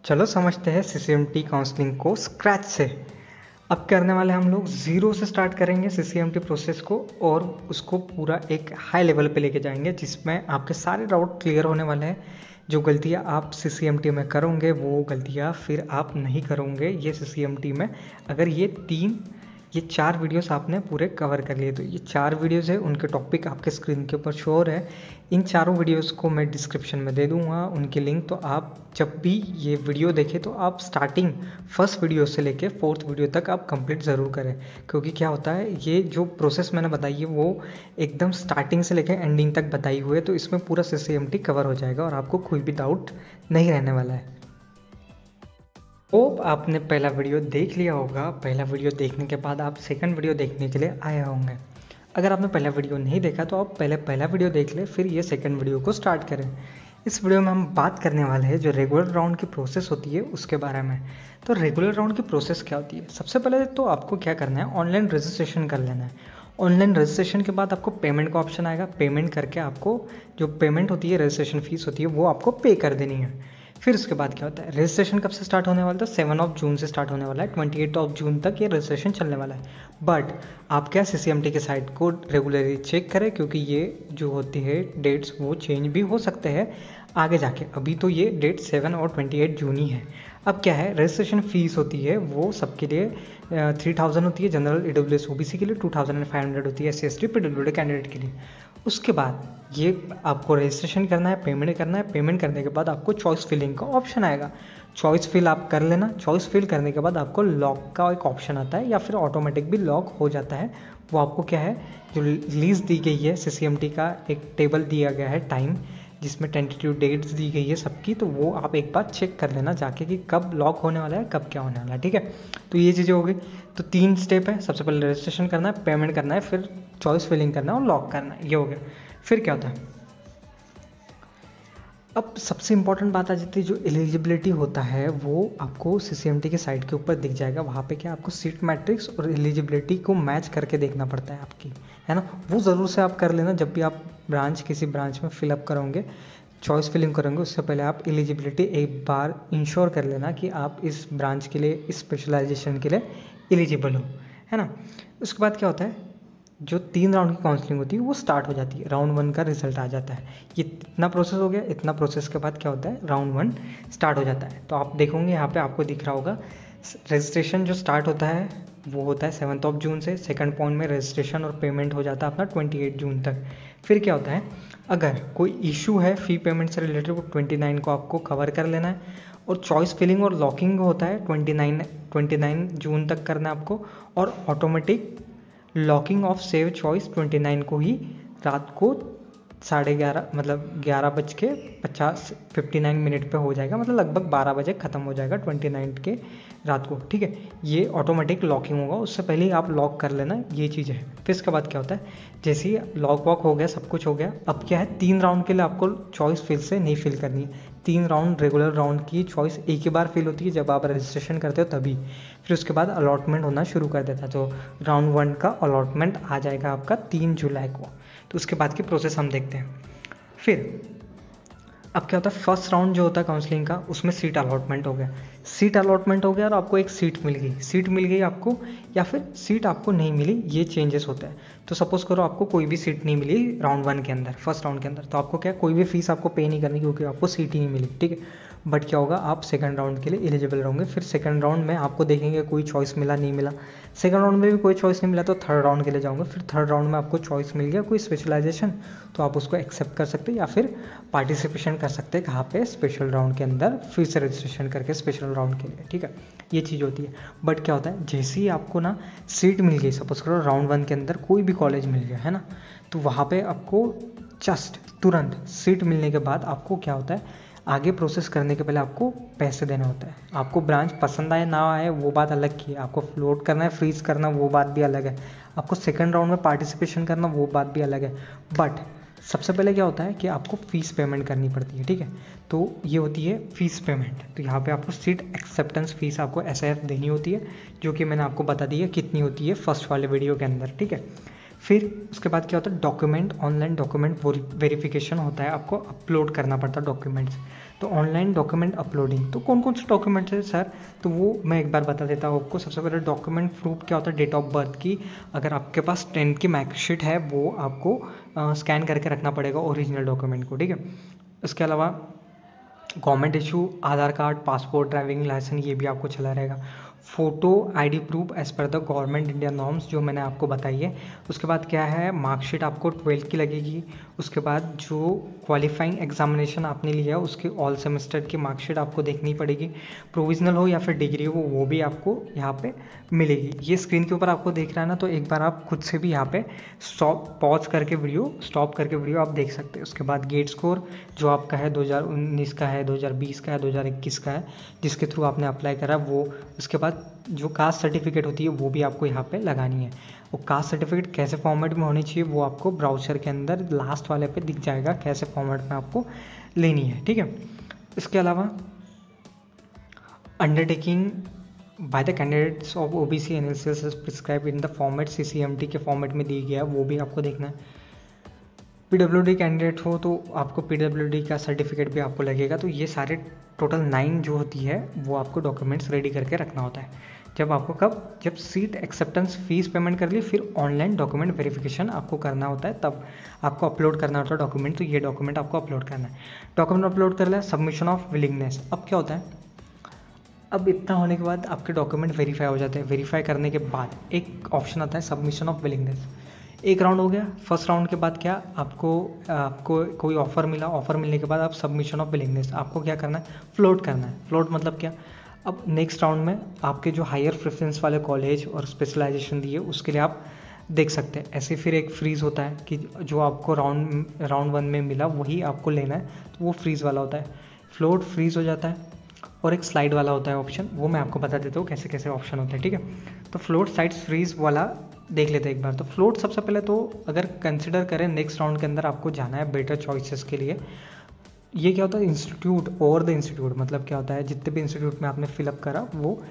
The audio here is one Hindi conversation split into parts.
चलो समझते हैं सीसीएमटी काउंसलिंग को स्क्रैच से। अब करने वाले हम लोग ज़ीरो से स्टार्ट करेंगे सीसीएमटी प्रोसेस को और उसको पूरा एक हाई लेवल पे लेके जाएंगे जिसमें आपके सारे डाउट क्लियर होने वाले हैं। जो गलतियां आप सीसीएमटी में करोगे वो गलतियां फिर आप नहीं करोगे ये सीसीएमटी में। अगर ये चार वीडियोस आपने पूरे कवर कर लिए तो ये चार वीडियोस है, उनके टॉपिक आपके स्क्रीन के ऊपर शो हो रहे हैं। इन चारों वीडियोस को मैं डिस्क्रिप्शन में दे दूंगा उनकी लिंक, तो आप जब भी ये वीडियो देखें तो आप स्टार्टिंग फर्स्ट वीडियो से लेके फोर्थ वीडियो तक आप कंप्लीट ज़रूर करें, क्योंकि क्या होता है ये जो प्रोसेस मैंने बताई है वो एकदम स्टार्टिंग से लेकर एंडिंग तक बताई हुई है, तो इसमें पूरा सीसीएमटी कवर हो जाएगा और आपको कोई भी डाउट नहीं रहने वाला है। तो आपने पहला वीडियो देख लिया होगा। पहला वीडियो देखने के बाद आप सेकंड वीडियो देखने के लिए आए होंगे। अगर आपने पहला वीडियो नहीं देखा तो आप पहले पहला वीडियो देख ले, फिर ये सेकंड वीडियो को स्टार्ट करें। इस वीडियो में हम बात करने वाले हैं जो रेगुलर राउंड की प्रोसेस होती है उसके बारे में। तो रेगुलर राउंड की प्रोसेस क्या होती है? सबसे पहले तो आपको क्या करना है, ऑनलाइन रजिस्ट्रेशन कर लेना है। ऑनलाइन रजिस्ट्रेशन के बाद आपको पेमेंट का ऑप्शन आएगा। पेमेंट करके आपको जो पेमेंट होती है, रजिस्ट्रेशन फीस होती है, वो आपको पे कर देनी है। फिर उसके बाद क्या होता है, रजिस्ट्रेशन कब से स्टार्ट होने वाला था? 7 जून से स्टार्ट होने वाला है। 28 जून तक ये रजिस्ट्रेशन चलने वाला है। बट आप क्या सीसीएमटी के साइट को रेगुलरली चेक करें, क्योंकि ये जो होती है डेट्स वो चेंज भी हो सकते हैं आगे जाके। अभी तो ये डेट 7 और 28 जून ही है। अब क्या है, रजिस्ट्रेशन फीस होती है वो सबके लिए 3000 होती है, जनरल EWS OBC के लिए 2500 होती है, SC/ST PWD कैंडिडेट के लिए। उसके बाद ये आपको रजिस्ट्रेशन करना है, पेमेंट करना है। पेमेंट करने के बाद आपको चॉइस फिलिंग का ऑप्शन आएगा। चॉइस फिल आप कर लेना। चॉइस फिल करने के बाद आपको लॉक का एक ऑप्शन आता है या फिर ऑटोमेटिक भी लॉक हो जाता है। वो आपको क्या है, जो रिलीज दी गई है सीसीएमटी का एक टेबल दिया गया है टाइम, जिसमें टेंटेटिव डेट्स दी गई है सबकी, तो वो आप एक बार चेक कर लेना जाके कि कब लॉक होने वाला है, कब क्या होने वाला है। ठीक है, तो ये चीज़ें हो गई। तो 3 स्टेप है। सबसे पहले रजिस्ट्रेशन करना है, पेमेंट करना है, फिर चॉइस फिलिंग करना है और लॉक करना है। ये हो गया। फिर क्या होता है, अब सबसे इंपॉर्टेंट बात आ जाती है, जो एलिजिबिलिटी होता है वो आपको सीसीएमटी के साइट के ऊपर दिख जाएगा। वहाँ पे क्या आपको सीट मैट्रिक्स और एलिजिबिलिटी को मैच करके देखना पड़ता है आपकी, है ना। वो ज़रूर से आप कर लेना जब भी आप किसी ब्रांच में फिलअप करोगे, चॉइस फिलिंग करोगे, उससे पहले आप एलिजिबिलिटी एक बार इंश्योर कर लेना कि आप इस ब्रांच के लिए, इस स्पेशलाइजेशन के लिए एलिजिबल हो, है ना। उसके बाद क्या होता है, जो 3 राउंड की काउंसलिंग होती है वो स्टार्ट हो जाती है। राउंड 1 का रिजल्ट आ जाता है। ये इतना प्रोसेस हो गया। इतना प्रोसेस के बाद क्या होता है, राउंड 1 स्टार्ट हो जाता है। तो आप देखोगे यहाँ पे आपको दिख रहा होगा रजिस्ट्रेशन जो स्टार्ट होता है वो होता है 7 जून से। सेकंड पॉइंट में रजिस्ट्रेशन और पेमेंट हो जाता है अपना 28 जून तक। फिर क्या होता है, अगर कोई इशू है फ़ी पेमेंट से रिलेटेड वो 29 को आपको कवर कर लेना है। और चॉइस फिलिंग और लॉकिंग होता है 29 जून तक करना है आपको। और automatic locking of save choice 29 को ही रात को 11:30 मतलब 11:59 पे हो जाएगा, मतलब लगभग 12 बजे ख़त्म हो जाएगा 29 के रात को। ठीक है, ये ऑटोमेटिक लॉकिंग होगा, उससे पहले ही आप लॉक कर लेना, ये चीज़ है। फिर इसके बाद क्या होता है, जैसे ही लॉक वॉक हो गया, सब कुछ हो गया, अब क्या है, 3 राउंड के लिए आपको चॉइस फिर से नहीं फिल करनी है। 3 राउंड रेगुलर राउंड की चॉइस एक ही बार फिल होती है जब आप रजिस्ट्रेशन करते हो तभी। फिर उसके बाद अलॉटमेंट होना शुरू कर देता है। तो राउंड 1 का अलॉटमेंट आ जाएगा आपका 3 जुलाई को। तो उसके बाद की प्रोसेस हम देखते हैं। फिर अब क्या होता है, फर्स्ट राउंड जो होता है काउंसलिंग का, उसमें सीट अलॉटमेंट हो गया। सीट अलॉटमेंट हो गया और आपको एक सीट मिल गई। सीट मिल गई आपको या फिर सीट आपको नहीं मिली, ये चेंजेस होता है। तो सपोज करो आपको कोई भी सीट नहीं मिली राउंड 1 के अंदर, फर्स्ट राउंड के अंदर, तो आपको क्या, कोई भी फीस आपको पे नहीं करनी, क्योंकि आपको सीट ही नहीं मिली। ठीक है, बट क्या होगा, आप सेकंड राउंड के लिए एलिजिबल रहोगे। फिर सेकंड राउंड में आपको देखेंगे कोई चॉइस मिला नहीं मिला। सेकंड राउंड में भी कोई चॉइस नहीं मिला तो थर्ड राउंड के लिए जाओगे। फिर थर्ड राउंड में आपको चॉइस मिल गया कोई स्पेशलाइजेशन, तो आप उसको एक्सेप्ट कर सकते हैं या फिर पार्टिसिपेशन कर सकते हैं कहाँ पे, स्पेशल राउंड के अंदर, फिर से रजिस्ट्रेशन करके स्पेशल राउंड के लिए। ठीक है, ये चीज़ होती है। बट क्या होता है, जैसे ही आपको ना सीट मिल गई, सपोज करो राउंड 1 के अंदर कोई भी कॉलेज मिल गया, है ना, तो वहाँ पे आपको जस्ट तुरंत सीट मिलने के बाद आपको क्या होता है, आगे प्रोसेस करने के पहले आपको पैसे देना होता है। आपको ब्रांच पसंद आए ना आए वो बात अलग की है, आपको फ्लोट करना है, फ्रीज करना, वो बात भी अलग है, आपको सेकंड राउंड में पार्टिसिपेशन करना, वो बात भी अलग है। बट सबसे पहले क्या होता है कि आपको फ़ीस पेमेंट करनी पड़ती है। ठीक है, तो ये होती है फ़ीस पेमेंट। तो यहाँ पे आपको सीट एक्सेप्टेंस फ़ीस आपको SIF देनी होती है, जो कि मैंने आपको बता दी है कितनी होती है फर्स्ट वाले वीडियो के अंदर। ठीक है, फिर उसके बाद क्या होता है, डॉक्यूमेंट, ऑनलाइन डॉक्यूमेंट वेरिफिकेशन होता है, आपको अपलोड करना पड़ता है डॉक्यूमेंट्स। तो ऑनलाइन डॉक्यूमेंट अपलोडिंग, तो कौन कौन से डॉक्यूमेंट्स है सर, तो वो मैं एक बार बता देता हूँ आपको। सबसे पहले डॉक्यूमेंट प्रूफ क्या होता है, डेट ऑफ बर्थ की, अगर आपके पास 10th की मार्कशीट है वो आपको स्कैन करके रखना पड़ेगा ओरिजिनल डॉक्यूमेंट को, ठीक है। इसके अलावा गवर्नमेंट इशू आधार कार्ड, पासपोर्ट, ड्राइविंग लाइसेंस, ये भी आपको चला रहेगा। Photo ID proof as per the government India norms, जो मैंने आपको बताई है। उसके बाद क्या है, मार्कशीट आपको 12th की लगेगी। उसके बाद जो क्वालिफाइंग एग्जामिनेशन आपने लिया है उसके ऑल सेमेस्टर की मार्कशीट आपको देखनी पड़ेगी, प्रोविजनल हो या फिर डिग्री हो वो भी आपको यहाँ पे मिलेगी। ये स्क्रीन के ऊपर आपको देख रहा है ना, तो एक बार आप खुद से भी यहाँ पे स्टॉप करके वीडियो आप देख सकते हैं। उसके बाद गेट स्कोर जो आपका है 2019 का है, 2020 का है, 2021 का है, जिसके थ्रू आपने अप्लाई करा वो। उसके बाद जो कास्ट सर्टिफिकेट होती है वो भी आपको यहाँ पे लगानी है। वो कास्ट सर्टिफिकेट कैसे फॉर्मेट में होनी चाहिए वो आपको ब्राउज़र के अंदर लास्ट वाले पे दिख जाएगा, कैसे फॉर्मेट में आपको लेनी है, ठीक है। इसके अलावा undertaking by the candidates of OBC NLCS is prescribe in the format CCMT के फॉर्मेट में दी गया है, वो भी आपको देखना है। पीडब्ल्यूडी कैंडिडेट हो तो आपको पीडब्ल्यूडी का सर्टिफिकेट भी आपको लगेगा। तो ये सारे टोटल 9 जो होती है वो आपको डॉक्यूमेंट्स रेडी करके रखना होता है। जब आपको जब सीट एक्सेप्टेंस फीस पेमेंट कर ली, फिर ऑनलाइन डॉक्यूमेंट वेरिफिकेशन आपको करना होता है, तब आपको अपलोड करना होता है डॉक्यूमेंट। तो ये डॉक्यूमेंट आपको अपलोड करना है। डॉक्यूमेंट अपलोड कर लिया, सबमिशन ऑफ विलिंगनेस। अब क्या होता है, अब इतना होने के बाद आपके डॉक्यूमेंट वेरीफाई हो जाते हैं। वेरीफाई करने के बाद एक ऑप्शन आता है सबमिशन ऑफ विलिंगनेस। एक राउंड हो गया, फर्स्ट राउंड के बाद क्या आपको कोई ऑफर मिला, ऑफर मिलने के बाद आप सबमिशन ऑफ विलिंगनेस आपको क्या करना है, फ्लोट करना है। फ्लोट मतलब क्या, अब नेक्स्ट राउंड में आपके जो हायर प्रेफरेंस वाले कॉलेज और स्पेशलाइजेशन दिए उसके लिए आप देख सकते हैं। ऐसे फिर एक फ्रीज़ होता है कि जो आपको राउंड 1 में मिला वही आपको लेना है, तो वो फ्रीज़ वाला होता है। फ्लोट फ्रीज़ हो जाता है। और एक स्लाइड वाला होता है ऑप्शन, वो मैं आपको बता देता हूँ कैसे कैसे ऑप्शन होते हैं, ठीक है। तो फ्लोट साइड फ्रीज वाला देख लेते हैं एक बार। तो फ्लोट सबसे पहले तो अगर कंसिडर करें नेक्स्ट राउंड के अंदर आपको जाना है बेटर चॉइसेस के लिए। ये क्या होता है, इंस्टीट्यूट ओवर द इंस्टीट्यूट, मतलब क्या होता है, जितने भी इंस्टीट्यूट में आपने फिलअप करा वो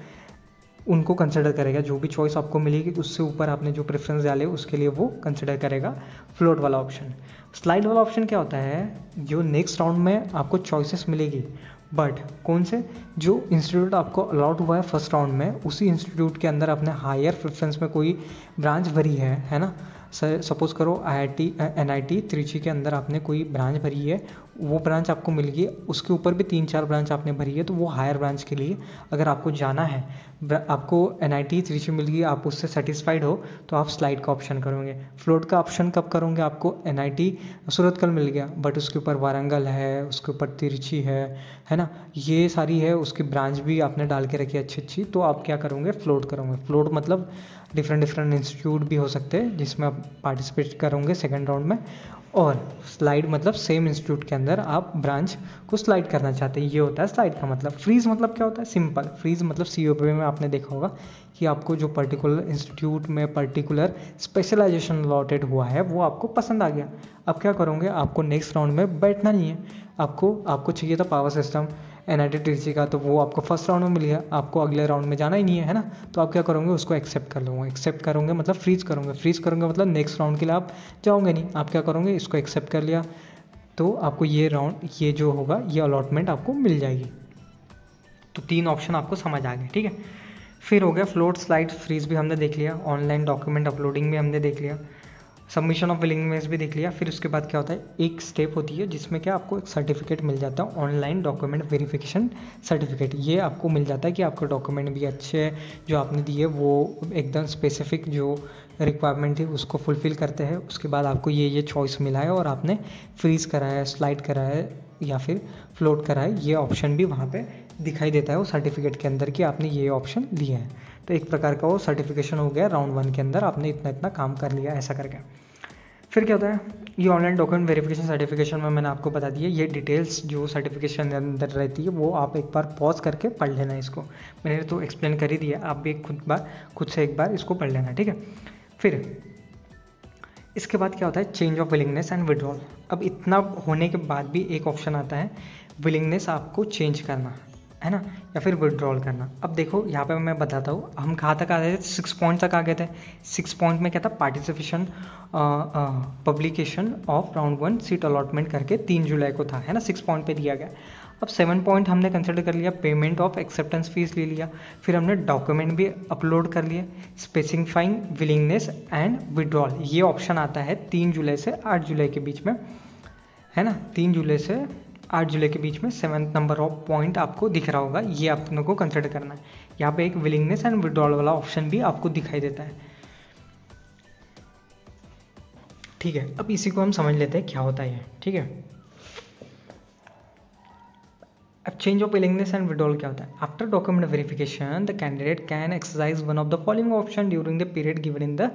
उनको कंसिडर करेगा। जो भी चॉइस आपको मिलेगी उससे ऊपर आपने जो प्रेफरेंस डाले उसके लिए वो कंसिडर करेगा फ्लोट वाला ऑप्शन। स्लाइड वाला ऑप्शन क्या होता है, जो नेक्स्ट राउंड में आपको चॉइसेस मिलेगी, बट कौन से, जो इंस्टीट्यूट आपको अलॉट हुआ है फर्स्ट राउंड में उसी इंस्टीट्यूट के अंदर आपने हायर प्रेफरेंस में कोई ब्रांच भरी है ना। सपोज करो एनआईटी त्रिची के अंदर आपने कोई ब्रांच भरी है, वो ब्रांच आपको मिल गई, उसके ऊपर भी 3-4 ब्रांच आपने भरी है, तो वो हायर ब्रांच के लिए अगर आपको जाना है, आपको एनआईटी त्रिची मिल गई, आप उससे सेटिस्फाइड हो तो आप स्लाइड का ऑप्शन करोगे। फ्लोट का ऑप्शन कब करोगे, आपको एनआईटी सूरतकल मिल गया बट उसके ऊपर वारंगल है, उसके ऊपर तिरछी है ना, ये सारी है, उसकी ब्रांच भी आपने डाल के रखी अच्छी, तो आप क्या करोगे, फ्लोट करोगे। फ्लोट मतलब डिफरेंट इंस्टीट्यूट भी हो सकते हैं जिसमें आप पार्टिसिपेट करोगे सेकेंड राउंड में। और स्लाइड मतलब सेम इंस्टीट्यूट के अंदर आप ब्रांच को स्लाइड करना चाहते हैं, ये होता है स्लाइड का मतलब। फ्रीज मतलब क्या होता है, सिंपल। फ्रीज मतलब सीओपी में आपने देखा होगा कि आपको जो पर्टिकुलर इंस्टीट्यूट में पर्टिकुलर स्पेशलाइजेशन अलॉटेड हुआ है वो आपको पसंद आ गया। अब क्या करोगे, आपको नेक्स्ट राउंड में बैठना नहीं है, आपको चाहिए था पावर सिस्टम एनआईटी त्रिची का, तो वो आपको फर्स्ट राउंड में मिल गया, आपको अगले राउंड में जाना ही नहीं है ना, तो आप क्या करोगे, उसको एक्सेप्ट कर लोगे। एक्सेप्ट करोगे मतलब फ्रीज करोगे मतलब नेक्स्ट राउंड के लिए आप जाओगे नहीं, आप क्या करोगे, इसको एक्सेप्ट कर लिया तो आपको ये जो होगा ये अलॉटमेंट आपको मिल जाएगी। तो 3 ऑप्शन आपको समझ आ गए, ठीक है। फिर हो गया फ्लोट, स्लाइड, फ्रीज भी हमने देख लिया, ऑनलाइन डॉक्यूमेंट अपलोडिंग भी हमने देख लिया, सबमिशन ऑफ विलिंगनेस भी देख लिया। फिर उसके बाद क्या होता है, एक स्टेप होती है जिसमें क्या आपको एक सर्टिफिकेट मिल जाता है, ऑनलाइन डॉक्यूमेंट वेरिफिकेशन सर्टिफिकेट। ये आपको मिल जाता है कि आपके डॉक्यूमेंट भी अच्छे हैं, जो आपने दिए वो एकदम स्पेसिफिक जो रिक्वायरमेंट है उसको फुलफिल करते हैं। उसके बाद आपको ये चॉइस मिला है और आपने फ्रीज करा है, स्लाइड करा है या फिर फ्लोट करा है, ये ऑप्शन भी वहाँ पे दिखाई देता है वो सर्टिफिकेट के अंदर कि आपने ये ऑप्शन लिया है। तो एक प्रकार का वो सर्टिफिकेशन हो गया, राउंड 1 के अंदर आपने इतना काम कर लिया ऐसा करके। फिर क्या होता है, ये ऑनलाइन डॉक्यूमेंट वेरिफिकेशन सर्टिफिकेशन में मैंने आपको बता दिया, ये डिटेल्स जो सर्टिफिकेशन के अंदर रहती है वो आप एक बार पॉज करके पढ़ लेना। इसको मैंने तो एक्सप्लेन कर ही दिया, आप भी खुद से एक बार इसको पढ़ लेना, ठीक है। फिर इसके बाद क्या होता है, change of willingness and withdrawal. अब इतना होने के बाद भी एक ऑप्शन आता है, विलिंगनेस आपको चेंज करना है ना, या फिर विड्रॉल करना। अब देखो यहाँ पे मैं बताता हूँ, हम कहाँ तक आ गए थे, 6 पॉइंट तक आ गए थे। 6 पॉइंट में क्या था, participation publication of round 1 seat allotment करके 3 जुलाई को था, है ना, 6 पॉइंट पे दिया गया। अब 7 पॉइंट हमने कंसिडर कर लिया, पेमेंट ऑफ एक्सेप्टेंस फीस ले लिया, फिर हमने डॉक्यूमेंट भी अपलोड कर लिए, स्पेसिफाइंग विलिंगनेस एंड विड्रॉल। ये ऑप्शन आता है 3 जुलाई से 8 जुलाई के बीच में, है ना, 3 जुलाई से 8 जुलाई के बीच में 7th नंबर ऑफ पॉइंट आपको दिख रहा होगा, ये आपने को कंसिडर करना है। यहाँ पे एक विलिंगनेस एंड विड्रॉल वाला ऑप्शन भी आपको दिखाई देता है, ठीक है। अब इसी को हम समझ लेते हैं क्या होता है ये, ठीक है। अब change of willingness and withdrawal क्या होता है? After document verification the candidate can exercise one of the following option during the period given in the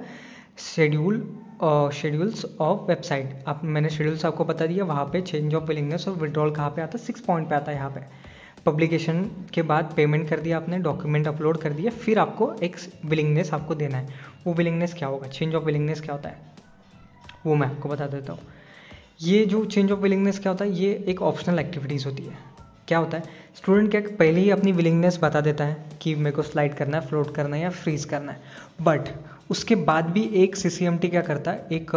schedules of website. आप मैंने शेड्यूल्स आपको बता दिया, वहाँ पे चेंज ऑफ विलिंगनेस और विड्रॉल कहाँ पे आता है? 6 पॉइंट पे आता है। यहाँ पे पब्लिकेशन के बाद पेमेंट कर दिया आपने, डॉक्यूमेंट अपलोड कर दिया, फिर आपको एक विलिंगनेस आपको देना है। वो विलिंगनेस क्या होगा? चेंज ऑफ विलिंगनेस क्या होता है वो मैं आपको बता देता हूँ। ये जो चेंज ऑफ विलिंगनेस क्या होता है, ये एक ऑप्शनल एक्टिविटीज़ होती है। क्या होता है, स्टूडेंट क्या पहले ही अपनी विलिंगनेस बता देता है कि मेरे को स्लाइड करना है, फ्लोट करना है या फ्रीज करना है, बट उसके बाद भी एक CCMT क्या करता है, एक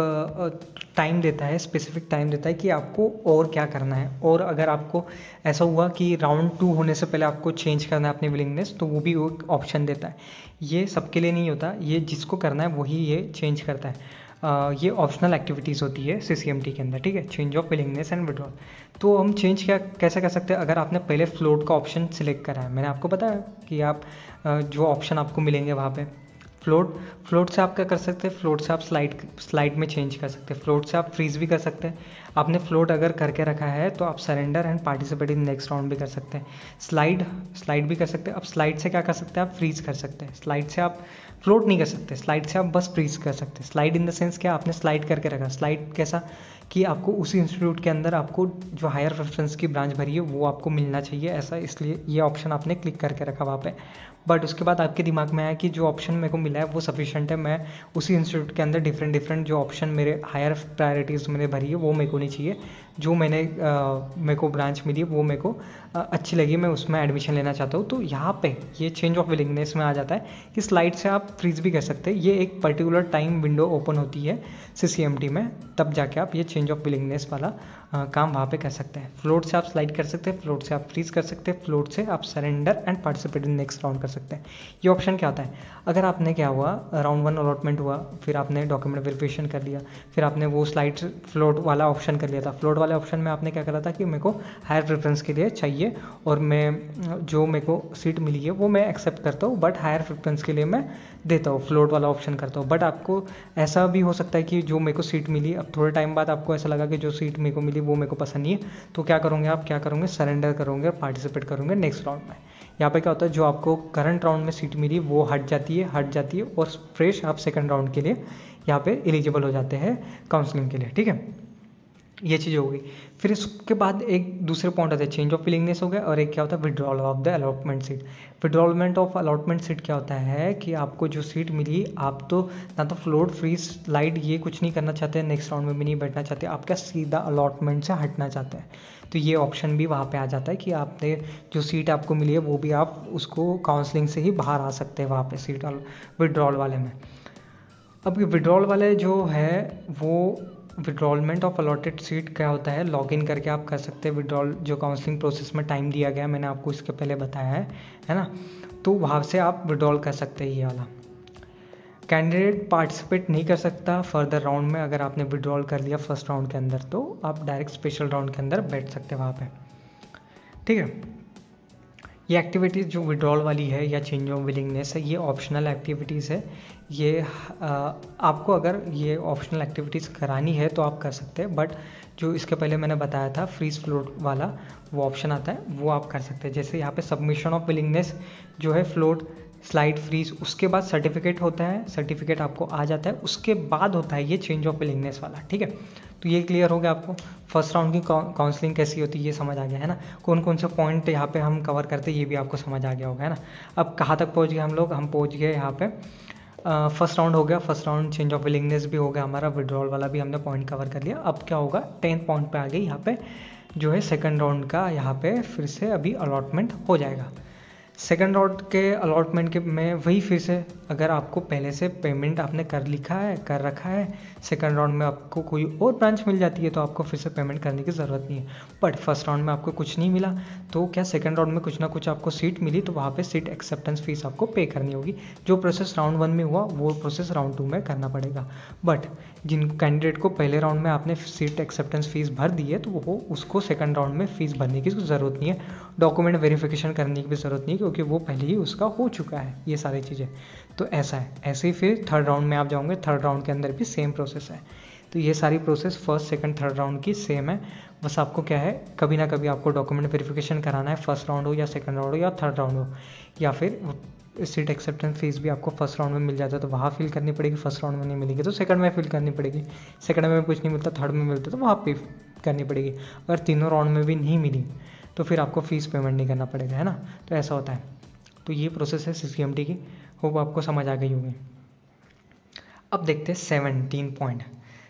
टाइम देता है, स्पेसिफिक टाइम देता है कि आपको और क्या करना है। और अगर आपको ऐसा हुआ कि राउंड 2 होने से पहले आपको चेंज करना है अपनी विलिंगनेस, तो वो भी एक ऑप्शन देता है। ये सबके लिए नहीं होता, ये जिसको करना है वही ये चेंज करता है। ये ऑप्शनल एक्टिविटीज़ होती है CCMT के अंदर, ठीक है। Change of willingness and withdrawal, तो हम चेंज क्या कैसे कर सकते हैं? अगर आपने पहले फ्लोट का ऑप्शन सिलेक्ट करा है, मैंने आपको बताया कि आप जो ऑप्शन आपको मिलेंगे वहाँ पे फ्लोट से आप क्या कर सकते हैं? फ्लोट से आप स्लाइड में चेंज कर सकते हैं, फ्लोट से आप फ्रीज भी कर सकते हैं। आपने फ्लोट अगर करके रखा है तो आप surrender and participate in next round भी कर सकते हैं। स्लाइड भी कर सकते हैं। अब स्लाइड से क्या कर सकते हैं? आप फ्रीज कर सकते हैं। स्लाइड से आप फ्लोट नहीं कर सकते, स्लाइड से आप बस फ्रीज कर सकते हैं। स्लाइड इन द सेंस क्या, आपने स्लाइड करके रखा। स्लाइड कैसा कि आपको उसी इंस्टीट्यूट के अंदर आपको जो हायर प्रेफरेंस की ब्रांच भरी है वो आपको मिलना चाहिए, ऐसा, इसलिए ये ऑप्शन आपने क्लिक करके रखा वहाँ पे। बट उसके बाद आपके दिमाग में आया कि जो ऑप्शन मेरे को मिला है वो सफिशिएंट है, मैं उसी इंस्टीट्यूट के अंदर डिफरेंट जो ऑप्शन मेरे हायर प्रायोरिटीज़ मैंने भरी है वो मेरे को नहीं चाहिए। जो मेरे को ब्रांच मिली है वो मेरे को अच्छी लगी, मैं उसमें एडमिशन लेना चाहता हूँ। तो यहाँ पे ये चेंज ऑफ विलिंगनेस में आ जाता है कि स्लाइड से आप फ्रीज भी कर सकते हैं। ये एक पर्टिकुलर टाइम विंडो ओपन होती है CCMT में, तब जाके आप ये चेंज ऑफ विलिंगनेस वाला काम वहाँ पे कर सकते हैं। फ्लोट से आप स्लाइड कर सकते हैं, फ्लोट से आप फ्रीज कर सकते हैं, फ्लोट से आप surrender and participate in next round कर सकते हैं। ये ऑप्शन क्या होता है? अगर आपने क्या हुआ, राउंड 1 अलॉटमेंट हुआ, फिर आपने डॉक्यूमेंट वेरिफिकेशन कर लिया, फिर आपने वो स्लाइड फ्लोट वाला ऑप्शन कर लिया था। फ्लोट वाले ऑप्शन में आपने क्या करा था कि मेरे को हायर प्रेफरेंस के लिए चाहिए और मैं जो मेरे को सीट मिली है वो मैं एक्सेप्ट करता हूँ, बट हायर प्रेफरेंस के लिए मैं देता हूँ, फ्लोट वाला ऑप्शन करता हूँ। बट आपको ऐसा भी हो सकता है कि जो मेरे को सीट मिली, अब थोड़े टाइम बाद आपको ऐसा लगा कि जो सीट मेरे को मिली वो मेरे को पसंद नहीं है, तो क्या करोगे आप? क्या करोगे? सरेंडर करोगे, पार्टिसिपेट करोगे नेक्स्ट राउंड में। यहाँ पे क्या होता है, जो आपको करंट राउंड में सीट मिली वो हट जाती है और फ्रेश आप सेकंड राउंड के लिए यहाँ पे एलिजिबल हो जाते हैं काउंसलिंग के लिए, ठीक है। ये चीज़ हो गई। फिर इसके बाद एक दूसरे पॉइंट आता है, चेंज ऑफ विलिंगनेस हो गया, और एक क्या होता है, withdrawal of the allotment seat. Withdrawalment of allotment seat क्या होता है कि आपको जो सीट मिली, आप तो ना तो फ्लोट फ्रीज स्लाइड ये कुछ नहीं करना चाहते, नेक्स्ट राउंड में भी नहीं बैठना चाहते, आप क्या सीधा अलॉटमेंट से हटना चाहते हैं, तो ये ऑप्शन भी वहाँ पे आ जाता है कि आपने जो सीट आपको मिली है वो भी आप उसको काउंसलिंग से ही बाहर आ सकते हैं वहाँ पे सीट विड्रॉल वाले में। अब विड्रॉल वाले जो है वो विड्रॉलमेंट ऑफ अलॉटेड सीट क्या होता है, लॉगिन करके आप कर सकते हैं विड्रॉल, जो काउंसलिंग प्रोसेस में टाइम दिया गया मैंने आपको इसके पहले बताया है ना, तो वहाँ से आप विड्रॉल कर सकते हैं ये वाला। कैंडिडेट पार्टिसिपेट नहीं कर सकता फर्दर राउंड में, अगर आपने विड्रॉल कर लिया फर्स्ट राउंड के अंदर तो आप डायरेक्ट स्पेशल राउंड के अंदर बैठ सकते हैं वहाँ पे, ठीक है। ये एक्टिविटीज़ जो विड्रॉल वाली है या चेंज ऑफ विलिंगनेस है, ये ऑप्शनल एक्टिविटीज़ है। ये आपको अगर ये ऑप्शनल एक्टिविटीज़ करानी है तो आप कर सकते हैं, बट जो इसके पहले मैंने बताया था फ्रीज फ्लोट वाला वो ऑप्शन आता है, वो आप कर सकते हैं। जैसे यहाँ पे सबमिशन ऑफ विलिंगनेस जो है, फ्लोट स्लाइड फ्रीज, उसके बाद सर्टिफिकेट होता है, सर्टिफिकेट आपको आ जाता है, उसके बाद होता है ये चेंज ऑफ विलिंगनेस वाला, ठीक है। तो ये क्लियर हो गया आपको, फर्स्ट राउंड की काउंसलिंग कैसी होती है ये समझ आ गया है ना, कौन कौन से पॉइंट यहाँ पे हम कवर करते हैं ये भी आपको समझ आ गया होगा, है ना। अब कहाँ तक पहुँच गए हम लोग? हम पहुँच गए यहाँ पे फर्स्ट राउंड हो गया, first round change of willingness भी हो गया हमारा, विड्रॉल वाला भी हमने पॉइंट कवर कर लिया। अब क्या होगा, 10th पॉइंट पे आ गई, यहाँ पे जो है सेकंड राउंड का यहाँ पे फिर से अभी अलॉटमेंट हो जाएगा। सेकंड राउंड के अलॉटमेंट के में वही फिर से अगर आपको पहले से पेमेंट आपने कर रखा है, सेकंड राउंड में आपको कोई और ब्रांच मिल जाती है तो आपको फिर से पेमेंट करने की ज़रूरत नहीं है। बट फर्स्ट राउंड में आपको कुछ नहीं मिला तो क्या सेकंड राउंड में कुछ ना कुछ आपको सीट मिली तो वहाँ पे सीट एक्सेप्टेंस फीस आपको पे करनी होगी। जो प्रोसेस राउंड 1 में हुआ वो प्रोसेस राउंड 2 में करना पड़ेगा। बट जिन कैंडिडेट को पहले राउंड में आपने सीट एक्सेप्टेंस फीस भर दी है तो वो उसको सेकंड राउंड में फीस भरने की ज़रूरत नहीं है, डॉक्यूमेंट वेरिफिकेशन करने की भी ज़रूरत नहीं है क्योंकि वो पहले ही उसका हो चुका है ये सारी चीज़ें। तो ऐसा है। ऐसे ही फिर थर्ड राउंड में आप जाओगे, थर्ड राउंड के अंदर भी सेम प्रोसेस है। तो ये सारी process first second third round की सेम है। बस आपको क्या है, कभी ना कभी आपको डॉक्यूमेंट वेरिफिकेशन कराना है, फर्स्ट राउंड हो या सेकंड राउंड हो या थर्ड राउंड हो, या फिर सीट एक्सेप्टेंस फीस भी आपको फर्स्ट राउंड में मिल जाता है तो वहाँ फिल करनी पड़ेगी, फर्स्ट राउंड में नहीं मिलेगी तो सेकंड में फिल करनी पड़ेगी, सेकंड में कुछ नहीं मिलता थर्ड में मिलता तो वहाँ पे करनी पड़ेगी। अगर तीनों राउंड में भी नहीं मिली तो फिर आपको फीस पेमेंट नहीं करना पड़ेगा, है ना। तो ऐसा होता है। तो ये प्रोसेस है CCMT की, होप आपको समझ आ गई होगी। अब देखते हैं 17 पॉइंट।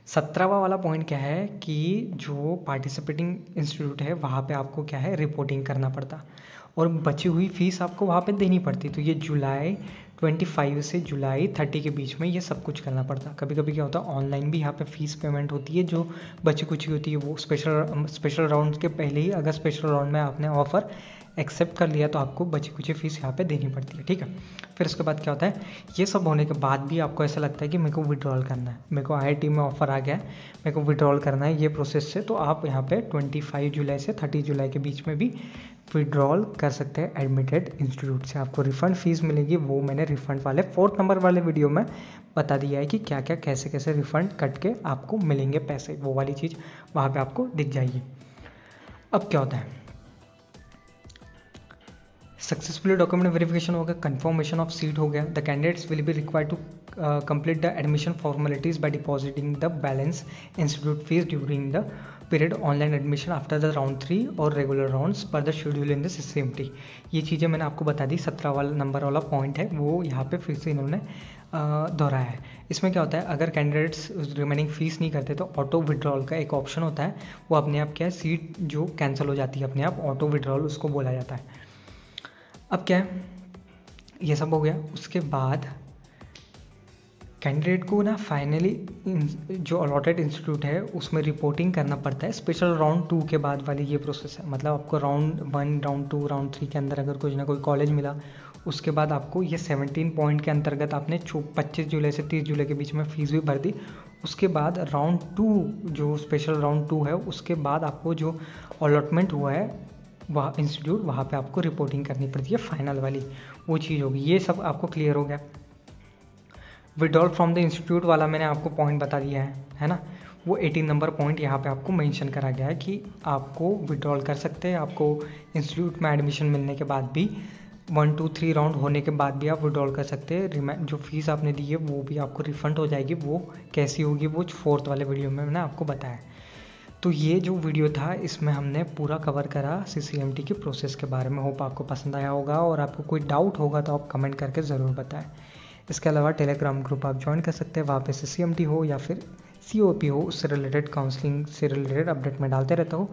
17वां वाला पॉइंट क्या है कि जो पार्टिसिपेटिंग इंस्टीट्यूट है वहाँ पे आपको क्या है रिपोर्टिंग करना पड़ता और बची हुई फीस आपको वहाँ पे देनी पड़ती। तो ये जुलाई 25 से जुलाई 30 के बीच में ये सब कुछ करना पड़ता। कभी कभी क्या होता है ऑनलाइन भी यहाँ पे फीस पेमेंट होती है, जो बची कुछ होती है वो स्पेशल राउंड के पहले ही, अगर स्पेशल राउंड में आपने ऑफर एक्सेप्ट कर लिया तो आपको बची कुछ फीस यहाँ पे देनी पड़ती है, ठीक है। फिर उसके बाद क्या होता है, ये सब होने के बाद भी आपको ऐसा लगता है कि मेरे को विड्रॉल करना है, मेरे को IIT में ऑफर आ गया है, मेरे को विड्रॉल करना है ये प्रोसेस से, तो आप यहाँ पे 25 जुलाई से 30 जुलाई के बीच में भी विड्रॉल कर सकते हैं एडमिटेड इंस्टीट्यूट से। आपको रिफंड फीस मिलेगी, वो मैंने रिफंड वाले 4th नंबर वाले वीडियो में बता दिया है कि क्या क्या कैसे कैसे रिफंड कट के आपको मिलेंगे पैसे, वो वाली चीज़ वहाँ पे आपको दिख जाएगी। अब क्या होता है, सक्सेसफुली डॉक्यूमेंट वेरिफिकेशन हो गया, कंफर्मेशन ऑफ सीट हो गया। The candidates will be required to complete the admission formalities by depositing the balance institute fees during the period online admission after the round 3 और regular rounds per the schedule in the CCMT। ये चीज़ें मैंने आपको बता दी। 17 वाला नंबर वाला पॉइंट है वो यहाँ पे फिर से इन्होंने दोहराया है। इसमें क्या होता है, अगर कैंडिडेट्स रिमेनिंग फीस नहीं करते तो ऑटो विड्रॉल का एक ऑप्शन होता है, वो अपने आप क्या है सीट जो कैंसिल हो जाती है अपने आप, ऑटो विड्रॉल उसको बोला जाता है। अब क्या है, ये सब हो गया। उसके बाद कैंडिडेट को ना फाइनली जो अलॉटेड इंस्टीट्यूट है उसमें रिपोर्टिंग करना पड़ता है। स्पेशल राउंड 2 के बाद वाली ये प्रोसेस है, मतलब आपको राउंड 1, राउंड 2, राउंड 3 के अंदर अगर कुछ ना कोई कॉलेज मिला, उसके बाद आपको ये 17 पॉइंट के अंतर्गत आपने 25 जुलाई से 30 जुलाई के बीच में फ़ीस भी भर दी। उसके बाद राउंड 2 जो स्पेशल राउंड 2 है उसके बाद आपको जो अलॉटमेंट हुआ है वहाँ इंस्टीट्यूट, वहाँ पे आपको रिपोर्टिंग करनी पड़ती है, फाइनल वाली वो चीज़ होगी। ये सब आपको क्लियर हो गया। विड्रॉल फ्रॉम द इंस्टीट्यूट वाला मैंने आपको पॉइंट बता दिया है ना, वो 18 नंबर पॉइंट यहाँ पे आपको मेंशन करा गया है कि आपको विड्रॉल कर सकते हैं। आपको इंस्टीट्यूट में एडमिशन मिलने के बाद भी 1, 2, 3 राउंड होने के बाद भी आप विड्रॉल कर सकते हैं। जो फीस आपने दी है वो भी आपको रिफंड हो जाएगी। वो कैसी होगी वो 4th वाले वीडियो में मैंने आपको बताया। तो ये जो वीडियो था इसमें हमने पूरा कवर करा CCMT की प्रोसेस के बारे में। होप आपको पसंद आया होगा, और आपको कोई डाउट होगा तो आप कमेंट करके ज़रूर बताएं। इसके अलावा टेलीग्राम ग्रुप आप ज्वाइन कर सकते हैं, वहाँ पे CCMT हो या फिर COP हो, उससे रिलेटेड काउंसलिंग से रिलेटेड अपडेट मैं डालते रहता हूँ।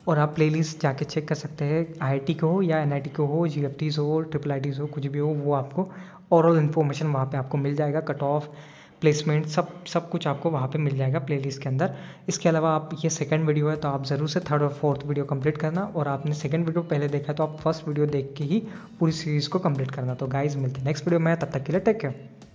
और आप प्लेलिस्ट जाके चेक कर सकते हैं, IIT को हो या NIT को हो, GFTs हो, IIITs हो, कुछ भी हो, वो आपको ओवरऑल इन्फॉर्मेशन वहाँ पे आपको मिल जाएगा। कट ऑफ, प्लेसमेंट, सब कुछ आपको वहाँ पे मिल जाएगा प्लेलिस्ट के अंदर। इसके अलावा आप ये सेकंड वीडियो है तो आप ज़रूर से 3rd और 4th वीडियो कंप्लीट करना, और आपने सेकंड वीडियो पहले देखा है तो आप फर्स्ट वीडियो देख के ही पूरी सीरीज़ को कंप्लीट करना। तो गाइज मिलते हैं नेक्स्ट वीडियो में, तब तक के लिए टेक केयर।